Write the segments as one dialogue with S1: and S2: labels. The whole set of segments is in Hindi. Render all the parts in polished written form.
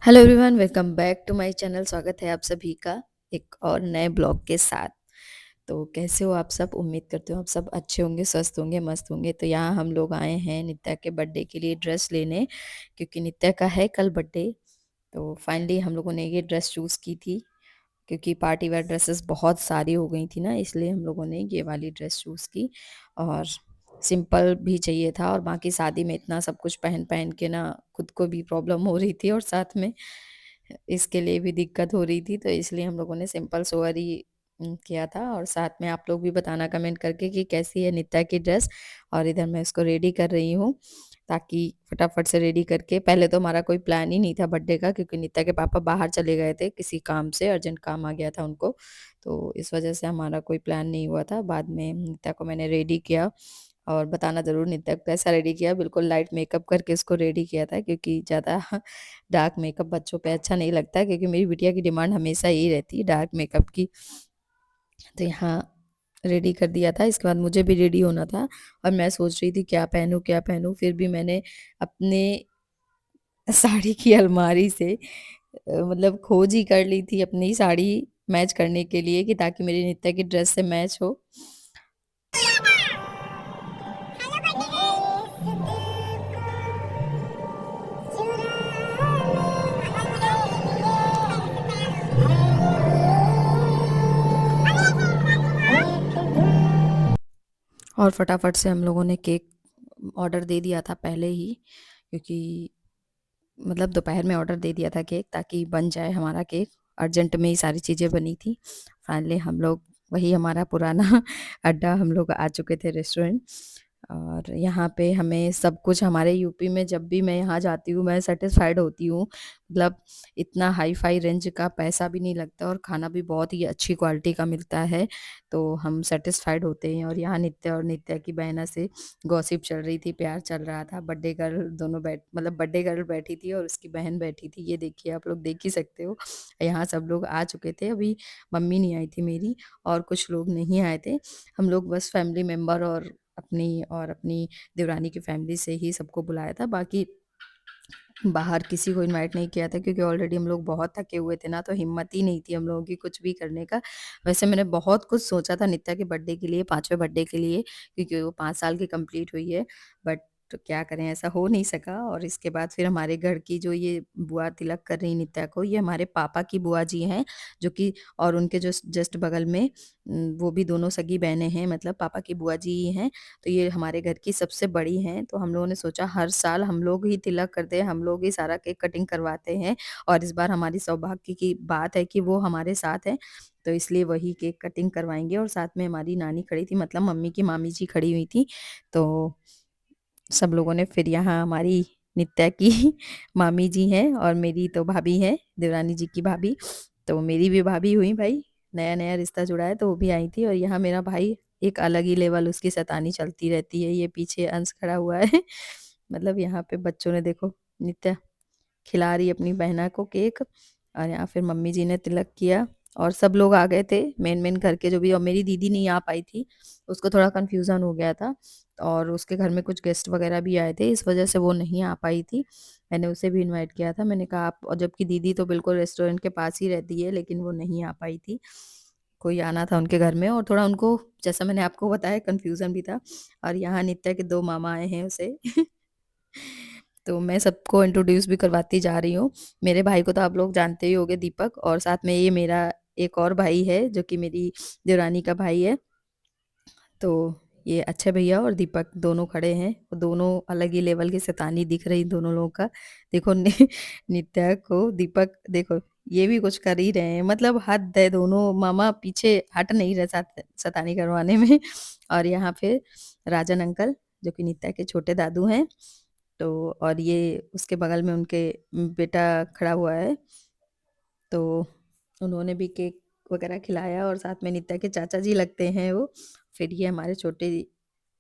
S1: Hello everyone, welcome back to my channel. स्वागत है आप सभी का एक और नए ब्लॉग के साथ। तो कैसे हो आप सब? उम्मीद करते हो आप सब अच्छे होंगे, स्वस्थ होंगे, मस्त होंगे। तो यहाँ हम लोग आए हैं नित्या के बर्थडे के लिए ड्रेस लेने, क्योंकि नित्या का है कल बर्थडे। तो फाइनली हम लोगों ने ये ड्रेस चूज़ की थी, क्योंकि पार्टी वेयर ड्रेसेस बहुत सारी हो गई थी ना, इसलिए हम लोगों ने ये वाली ड्रेस चूज़ की। और सिंपल भी चाहिए था, और बाकी शादी में इतना सब कुछ पहन पहन के ना खुद को भी प्रॉब्लम हो रही थी, और साथ में इसके लिए भी दिक्कत हो रही थी। तो इसलिए हम लोगों ने सिंपल सोवर ही किया था। और साथ में आप लोग भी बताना कमेंट करके कि कैसी है नित्या की ड्रेस। और इधर मैं इसको रेडी कर रही हूँ, ताकि फटाफट से रेडी करके, पहले तो हमारा कोई प्लान ही नहीं था बर्थडे का, क्योंकि नित्या के पापा बाहर चले गए थे किसी काम से, अर्जेंट काम आ गया था उनको। तो इस वजह से हमारा कोई प्लान नहीं हुआ था। बाद में नित्या को मैंने रेडी किया। और बताना ज़रूर नित्या को कैसा रेडी किया, बिल्कुल लाइट मेकअप करके इसको रेडी किया था, क्योंकि ज़्यादा डार्क मेकअप बच्चों पे अच्छा नहीं लगता, क्योंकि मेरी बिटिया की डिमांड हमेशा यही रहती है डार्क मेकअप की। तो यहाँ रेडी कर दिया था। इसके बाद मुझे भी रेडी होना था, और मैं सोच रही थी क्या पहनूं क्या पहनूं। फिर भी मैंने अपने साड़ी की अलमारी से मतलब खोज ही कर ली थी अपनी साड़ी मैच करने के लिए, कि ताकि मेरी नित्या की ड्रेस से मैच हो। और फटाफट से हम लोगों ने केक ऑर्डर दे दिया था पहले ही, क्योंकि मतलब दोपहर में ऑर्डर दे दिया था केक, ताकि बन जाए हमारा केक। अर्जेंट में ही सारी चीज़ें बनी थी। फाइनली हम लोग, वही हमारा पुराना अड्डा, हम लोग आ चुके थे रेस्टोरेंट। और यहाँ पे हमें सब कुछ, हमारे यूपी में जब भी मैं यहाँ जाती हूँ मैं सेटिस्फाइड होती हूँ। मतलब इतना हाई फाई रेंज का पैसा भी नहीं लगता, और खाना भी बहुत ही अच्छी क्वालिटी का मिलता है। तो हम सेटिस्फाइड होते हैं। और यहाँ नित्या और नित्या की बहना से गॉसिप चल रही थी, प्यार चल रहा था। बर्थडे गर्ल दोनों मतलब बर्थडे गर्ल बैठी थी और उसकी बहन बैठी थी, ये देखिए, आप लोग देख ही सकते हो। यहाँ सब लोग आ चुके थे। अभी मम्मी नहीं आई थी मेरी, और कुछ लोग नहीं आए थे। हम लोग बस फैमिली मेम्बर और अपनी देवरानी की फैमिली से ही सबको बुलाया था। बाकी बाहर किसी को इनवाइट नहीं किया था, क्योंकि ऑलरेडी हम लोग बहुत थके हुए थे ना, तो हिम्मत ही नहीं थी हम लोगों की कुछ भी करने का। वैसे मैंने बहुत कुछ सोचा था नित्या के बर्थडे के लिए, 5वें बर्थडे के लिए, क्योंकि वो 5 साल की कंप्लीट हुई है। बट क्या करें, ऐसा हो नहीं सका। और इसके बाद फिर हमारे घर की जो ये बुआ तिलक कर रही नित्या को, ये हमारे पापा की बुआ जी हैं, जो कि, और उनके जो जस्ट बगल में वो भी दोनों सगी बहनें हैं, मतलब पापा की बुआ जी ही हैं। तो ये हमारे घर की सबसे बड़ी हैं। तो हम लोगों ने सोचा हर साल हम लोग ही तिलक करते हैं, हम लोग ही सारा केक कटिंग करवाते हैं। और इस बार हमारी सौभाग्य की बात है कि वो हमारे साथ है, तो इसलिए वही केक कटिंग करवाएंगे। और साथ में हमारी नानी खड़ी थी, मतलब मम्मी की मामी जी खड़ी हुई थी। तो सब लोगों ने फिर, यहाँ हमारी नित्या की मामी जी हैं, और मेरी तो भाभी है, देवरानी जी की भाभी। तो मेरी भी भाभी हुई भाई, नया नया रिश्ता जुड़ा है, तो वो भी आई थी। और यहाँ मेरा भाई, एक अलग ही लेवल उसकी शैतानी चलती रहती है। ये पीछे अंश खड़ा हुआ है मतलब यहाँ पे बच्चों ने देखो, नित्या खिला रही अपनी बहना को केक, और यहाँ फिर मम्मी जी ने तिलक किया। और सब लोग आ गए थे, मेन मेन घर के जो भी। और मेरी दीदी नहीं आ पाई थी, उसको थोड़ा कंफ्यूजन हो गया था, और उसके घर में कुछ गेस्ट वगैरह भी आए थे, इस वजह से वो नहीं आ पाई थी। मैंने उसे भी इनवाइट किया था, मैंने कहा आप, और जबकि दीदी तो बिल्कुल रेस्टोरेंट के पास ही रहती है, लेकिन वो नहीं आ पाई थी। कोई आना था उनके घर में, और थोड़ा उनको, जैसा मैंने आपको बताया, कंफ्यूजन भी था। और यहाँ नित्या के 2 मामा आए हैं उसे तो मैं सबको इंट्रोड्यूस भी करवाती जा रही हूँ। मेरे भाई को तो आप लोग जानते ही होंगे, दीपक। और साथ में ये मेरा एक और भाई है, जो कि मेरी देवरानी का भाई है। तो ये अच्छे भैया और दीपक दोनों खड़े हैं, और दोनों अलग ही लेवल की शैतानी दिख रही दोनों लोगों का। देखो नित्या को दीपक, देखो ये भी कुछ कर ही रहे हैं, मतलब हद है। दोनों मामा पीछे हट नहीं रहे शैतानी करवाने में। और यहाँ पे राजन अंकल, जो कि नित्या के छोटे दादू हैं। तो और ये उसके बगल में उनके बेटा खड़ा हुआ है। तो उन्होंने भी केक वगैरह खिलाया, और साथ में नित्या के चाचा जी लगते हैं वो। फिर ये हमारे छोटे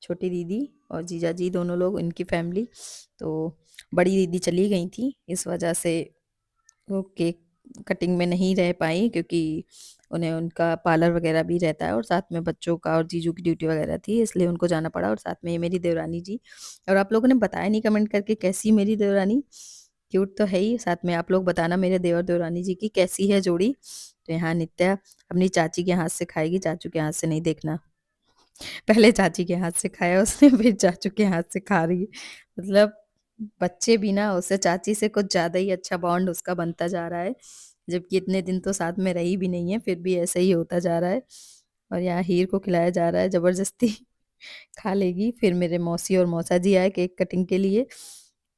S1: छोटी दीदी और जीजा जी, दोनों लोग, इनकी फैमिली। तो बड़ी दीदी चली गई थी, इस वजह से वो केक कटिंग में नहीं रह पाई, क्योंकि उन्हें उनका पार्लर वगैरह भी रहता है, और साथ में बच्चों का और जीजू की ड्यूटी वगैरह थी, इसलिए उनको जाना पड़ा। और साथ में ये मेरी देवरानी जी। और आप लोगों ने बताया नहीं कमेंट करके कैसी मेरी देवरानी। क्यूट तो है ही, साथ में आप लोग बताना मेरे देवर देवरानी जी की कैसी है जोड़ी। तो यहाँ नित्या अपनी चाची के हाथ से खाएगी, चाचू के हाथ से नहीं देखना। पहले चाची के हाथ से खाया उसने, फिर चाचू के हाथ से खा रही है। मतलब बच्चे भी ना, उससे चाची से कुछ ज्यादा ही अच्छा बॉन्ड उसका बनता जा रहा है, जबकि इतने दिन तो साथ में रही भी नहीं है, फिर भी ऐसा ही होता जा रहा है। और यहाँ हीर को खिलाया जा रहा है जबरदस्ती। खा लेगी। फिर मेरे मौसी और मौसा जी आए केक कटिंग के लिए,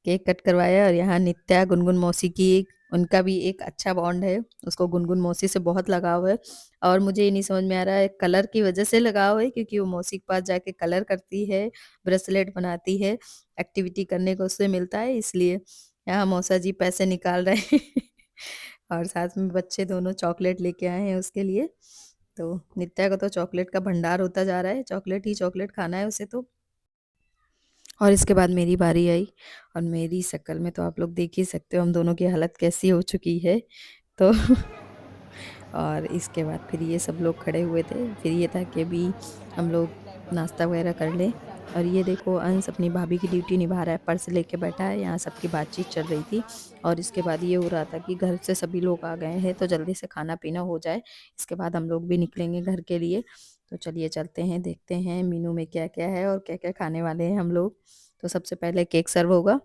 S1: केक कट करवाया। और यहाँ नित्या गुनगुन मौसी की, उनका भी एक अच्छा बॉन्ड है, उसको गुनगुन मौसी से बहुत लगाव है। और मुझे ये नहीं समझ में आ रहा है कलर की वजह से लगाव है, क्योंकि वो मौसी के पास जाके कलर करती है, ब्रेसलेट बनाती है, एक्टिविटी करने को उससे मिलता है, इसलिए यहाँ मौसा जी पैसे निकाल रहे हैं। और साथ में बच्चे दोनों चॉकलेट लेके आए हैं उसके लिए। तो नित्या का तो चॉकलेट का भंडार होता जा रहा है, चॉकलेट ही चॉकलेट खाना है उसे तो। और इसके बाद मेरी बारी आई, और मेरी शक्ल में तो आप लोग देख ही सकते हो हम दोनों की हालत कैसी हो चुकी है। तो और इसके बाद फिर ये सब लोग खड़े हुए थे, फिर ये था कि अभी हम लोग नाश्ता वगैरह कर लें। और ये देखो अंश अपनी भाभी की ड्यूटी निभा रहा है, पर्स लेके बैठा है, यहाँ सबकी बातचीत चल रही थी। और इसके बाद ये हो रहा था कि घर से सभी लोग आ गए हैं, तो जल्दी से खाना पीना हो जाए, इसके बाद हम लोग भी निकलेंगे घर के लिए। तो चलिए चलते हैं, देखते हैं मेनू में क्या क्या है और क्या क्या खाने वाले हैं हम लोग। तो सबसे पहले केक सर्व होगा,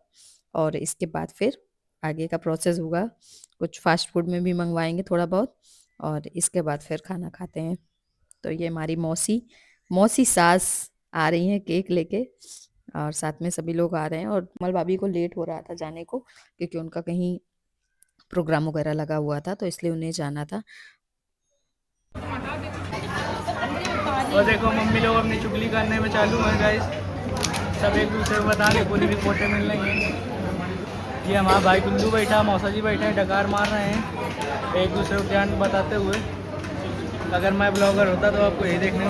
S1: और इसके बाद फिर आगे का प्रोसेस होगा, कुछ फास्ट फूड में भी मंगवाएंगे थोड़ा बहुत, और इसके बाद फिर खाना खाते हैं। तो ये हमारी मौसी, मौसी सास आ रही हैं केक लेके, और साथ में सभी लोग आ रहे हैं। और कमल भाभी को लेट हो रहा था जाने को, क्योंकि उनका कहीं प्रोग्राम वगैरह लगा हुआ था, तो इसलिए उन्हें जाना था।
S2: और देखो मम्मी लोग अपनी चुगली करने में चालू है गाइस, सब एक दूसरे को बता के पूरी रिपोर्टें मिल रही हैं। ये हमारा भाई गुल्लू बैठा, मौसा जी बैठे हैं, डकार मार रहे हैं एक दूसरे को ज्ञान बताते हुए। अगर मैं ब्लॉगर होता तो आपको यही देखने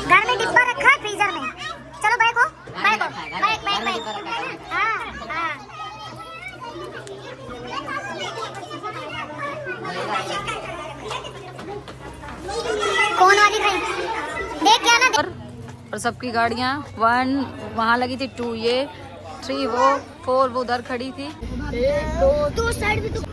S3: घर में डिब्बा रखा है फ्रीजर में। चलो बैठो बैठो बैठ बैठ बैठ। हाँ हाँ कौन वाली खाई देख क्या ना।
S1: और सबकी गाड़ियाँ 1 वहाँ लगी थी, 2 ये, 3 वो, 4 वो उधर खड़ी थी।
S3: 1 2 दो साइड भी तो।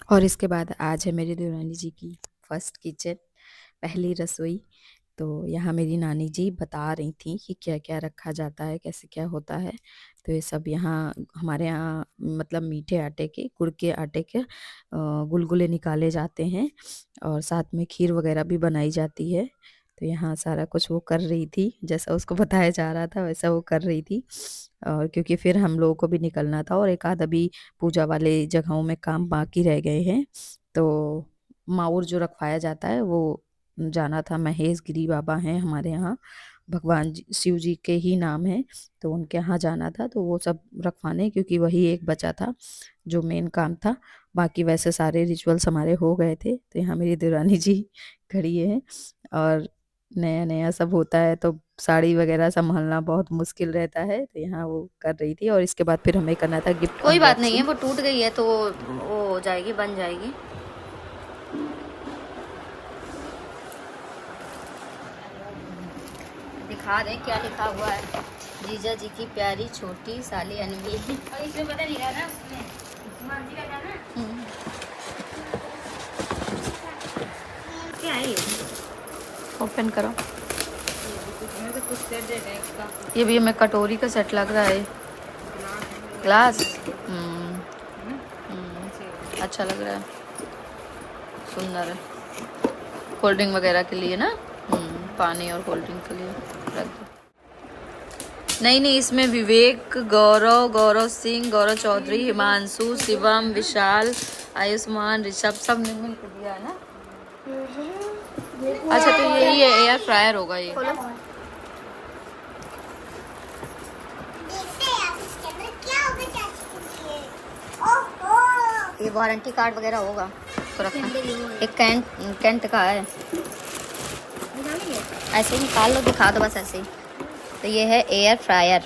S1: और इसके बाद आज है मेरी देवरानी जी की फर्स्ट किचन, पहली रसोई। तो यहाँ मेरी नानी जी बता रही थी कि क्या क्या रखा जाता है, कैसे क्या होता है। तो ये सब यहाँ हमारे यहाँ मतलब मीठे आटे के, गुड़ के आटे के गुलगुले निकाले जाते हैं, और साथ में खीर वगैरह भी बनाई जाती है। तो यहाँ सारा कुछ वो कर रही थी, जैसा उसको बताया जा रहा था वैसा वो कर रही थी। और क्योंकि फिर हम लोगों को भी निकलना था, और एक आध अभी पूजा वाले जगहों में काम बाकी रह गए हैं। तो माउर जो रखवाया जाता है वो जाना था, महेश गिरी बाबा हैं हमारे यहाँ, भगवान जी शिव जी के ही नाम है, तो उनके यहाँ जाना था। तो वो सब रखवाने, क्योंकि वही एक बचा था जो मेन काम था, बाकी वैसे सारे रिचुअल्स हमारे हो गए थे। तो यहाँ मेरी देवरानी जी खड़ी है, और नया नया सब होता है तो साड़ी वगैरह संभालना बहुत मुश्किल रहता है, तो यहाँ वो कर रही थी। और इसके बाद फिर हमें करना था गिफ्ट।
S4: कोई बात नहीं है, वो टूट गई है तो वो हो जाएगी, बन जाएगी। दिखा दें क्या लिखा हुआ है। जीजा जी की प्यारी छोटी साली अनवी। और इसमें पता नहीं रहा ना, उसमें क्या है,
S1: ओपन करो। ये भी हमें कटोरी का सेट लग रहा है, ग्लास। अच्छा लग रहा है, सुंदर है, कोल्ड ड्रिंक वगैरह के लिए ना। पानी और कोल्ड ड्रिंक के लिए रख दो। नहीं नहीं, इसमें विवेक, गौरव, गौरव सिंह, गौरव चौधरी, हिमांशु, शिवम, विशाल, आयुष्मान, ऋषभ, सब ने मिल कर दिया है ना। अच्छा तो यही है, एयर फ्रायर होगा ये।
S4: ये वारंटी कार्ड वगैरह होगा। इसको रखना। एक कैंट कैंट का है, ऐसे ही निकाल लो, दिखा दो बस ऐसे ही। तो ये है एयर फ्रायर,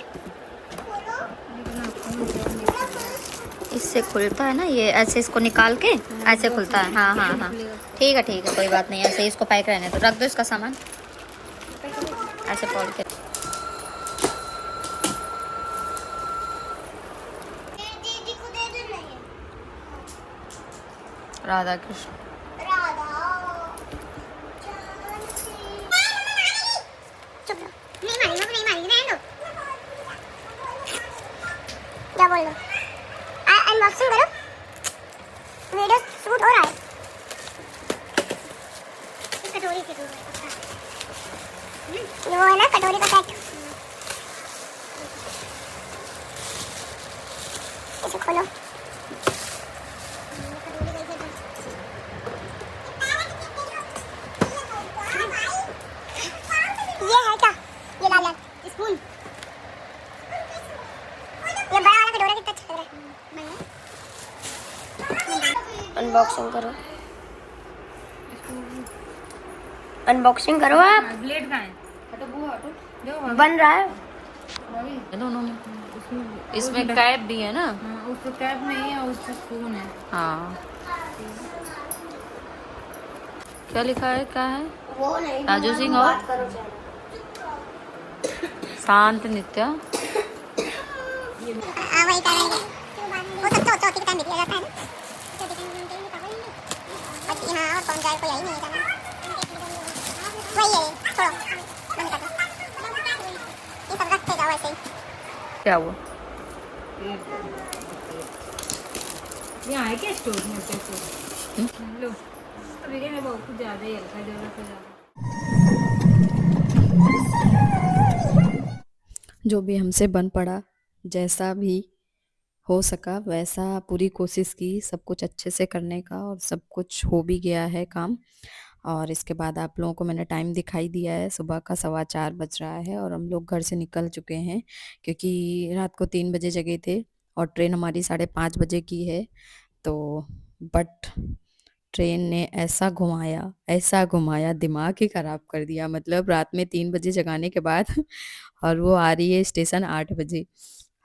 S4: इससे खुलता है ना ये, ऐसे इसको निकाल के ऐसे खुलता है। हाँ हाँ हाँ ठीक है कोई बात नहीं, ऐसे ही इसको पैक रहने तो रख दो इसका सामान ऐसे फोल्ड के। राधा कृष्ण
S3: चुप रहो, नहीं मारी, मैं नहीं मारी, रहने दो। क्या बोल रहे हो? अनबॉक्सिंग करो, वीडियो शूट हो रहा है। कटोरी से दूर ये वो है ना कटोरी का पैक, इसे खोलो। ये है क्या? ये लाल लाल स्पून, ये बड़ा वाला कटोरा कितना अच्छा लग रहा है। अनबॉक्सिंग करो, अनबॉक्सिंग करो आप।
S4: ब्लेड कहाँ है?
S3: बन रहा है।
S1: दोनों में इसमें कैप भी है ना।
S4: उसको कैप नहीं है, उसका स्पून है।
S1: हाँ, क्या लिखा है, क्या है?
S3: वो नहीं,
S1: राजू सिंह और
S3: बात करो चलो।
S1: शांत नित्या।
S3: वही करेंगे, वो सब तो चौथी के टाइम दिया जाता है ना, चौथी के टाइम और यहाँ और कौन जाए, कोई यही नहीं जाना, वही है। छोड़ो, बंद कर दो, ये सब रखते जाओ ऐसे ही।
S1: क्या हुआ?
S4: यहाँ है क्या स्टोर में पैसे? लो अभी क्या है, बहुत कुछ ज़्यादा ही हल्का, ज़रूरत से ज़्यादा।
S1: जो भी हमसे बन पड़ा, जैसा भी हो सका वैसा पूरी कोशिश की सब कुछ अच्छे से करने का, और सब कुछ हो भी गया है काम। और इसके बाद आप लोगों को मैंने टाइम दिखाई दिया है, सुबह का 4:15 बज रहा है और हम लोग घर से निकल चुके हैं, क्योंकि रात को 3 बजे जगे थे और ट्रेन हमारी 5:30 बजे की है। तो बट ट्रेन ने ऐसा घुमाया, दिमाग ही ख़राब कर दिया। मतलब रात में 3 बजे जगाने के बाद और वो आ रही है स्टेशन 8 बजे।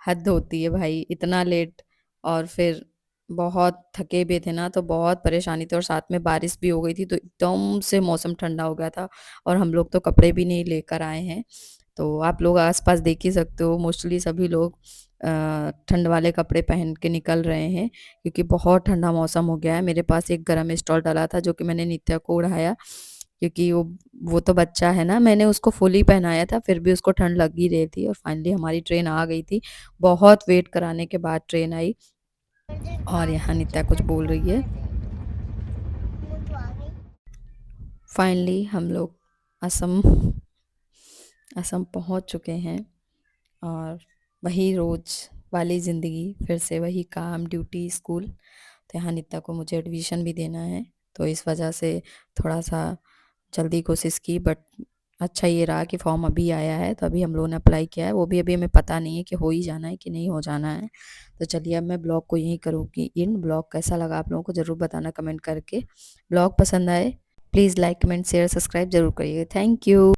S1: हद होती है भाई, इतना लेट। और फिर बहुत थके भी थे ना, तो बहुत परेशानी थी, और साथ में बारिश भी हो गई थी, तो एकदम से मौसम ठंडा हो गया था और हम लोग तो कपड़े भी नहीं लेकर आए हैं। तो आप लोग आस-पास देख ही सकते हो, मोस्टली सभी लोग ठंड वाले कपड़े पहन के निकल रहे हैं, क्योंकि बहुत ठंडा मौसम हो गया है। मेरे पास एक गरम स्टॉल डला था जो कि मैंने नित्या को ओढ़ाया, क्योंकि वो तो बच्चा है ना, मैंने उसको फुल ही पहनाया था, फिर भी उसको ठंड लग ही रही थी। और फाइनली हमारी ट्रेन आ गई थी, बहुत वेट कराने के बाद ट्रेन आई। और यहाँ नित्या कुछ बोल रही है। फाइनली हम लोग असम असम पहुँच चुके हैं, और वही रोज़ वाली ज़िंदगी, फिर से वही काम, ड्यूटी, स्कूल। तो यहाँ नित्या को मुझे एडमिशन भी देना है, तो इस वजह से थोड़ा सा जल्दी कोशिश की, बट अच्छा ये रहा कि फॉर्म अभी आया है, तो अभी हम लोगों ने अप्लाई किया है। वो भी अभी हमें पता नहीं है कि हो ही जाना है कि नहीं हो जाना है। तो चलिए अब मैं ब्लॉग को यहीं करूँगी इन। ब्लॉग कैसा लगा आप लोगों को ज़रूर बताना कमेंट करके। ब्लॉग पसंद आए please like, comment, share, subscribe ज़रूर करिएगा। Thank you.